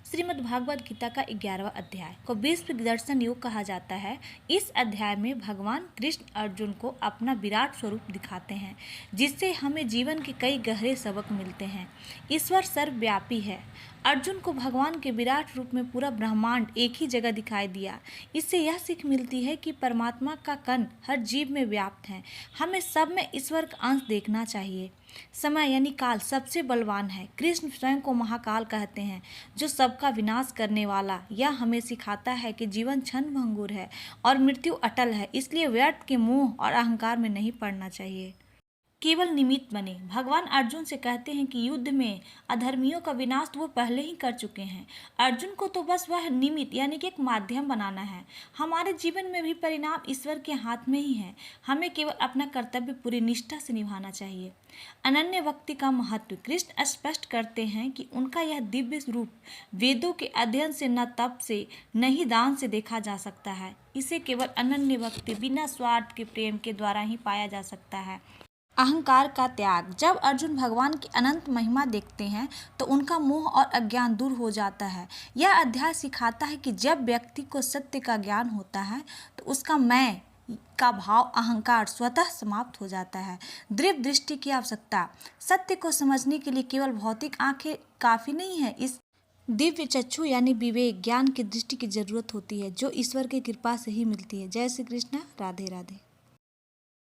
श्रीमद् भागवत गीता का 11वां अध्याय को विश्व दर्शन योग कहा जाता है। इस अध्याय में भगवान कृष्ण अर्जुन को अपना विराट स्वरूप दिखाते हैं, जिससे हमें जीवन के कई गहरे सबक मिलते हैं। ईश्वर सर्वव्यापी है। अर्जुन को भगवान के विराट रूप में पूरा ब्रह्मांड एक ही जगह दिखाई दिया। इससे यह सीख मिलती है कि परमात्मा का कण हर जीव में व्याप्त है। हमें सब में ईश्वर का अंश देखना चाहिए। समय यानी काल सबसे बलवान है। कृष्ण स्वयं को महाकाल कहते हैं, जो सबका विनाश करने वाला। यह हमें सिखाता है कि जीवन क्षण भंगुर है और मृत्यु अटल है, इसलिए व्यर्थ के मोह और अहंकार में नहीं पड़ना चाहिए। केवल निमित्त बने। भगवान अर्जुन से कहते हैं कि युद्ध में अधर्मियों का विनाश तो वो पहले ही कर चुके हैं। अर्जुन को तो बस वह निमित्त यानी कि एक माध्यम बनाना है। हमारे जीवन में भी परिणाम ईश्वर के हाथ में ही है। हमें केवल अपना कर्तव्य पूरी निष्ठा से निभाना चाहिए। अनन्य भक्ति का महत्व कृष्ण स्पष्ट करते हैं कि उनका यह दिव्य रूप वेदों के अध्ययन से, न तप से, न ही दान से देखा जा सकता है। इसे केवल अनन्य भक्ति बिना स्वार्थ के प्रेम के द्वारा ही पाया जा सकता है। अहंकार का त्याग। जब अर्जुन भगवान की अनंत महिमा देखते हैं तो उनका मोह और अज्ञान दूर हो जाता है। यह अध्याय सिखाता है कि जब व्यक्ति को सत्य का ज्ञान होता है तो उसका मैं का भाव, अहंकार स्वतः समाप्त हो जाता है। दृढ़ दृष्टि की आवश्यकता। सत्य को समझने के लिए केवल भौतिक आंखें काफ़ी नहीं है। इस दिव्य चक्षु यानी विवेक, ज्ञान की दृष्टि की जरूरत होती है, जो ईश्वर की कृपा से ही मिलती है। जय श्री कृष्ण। राधे राधे।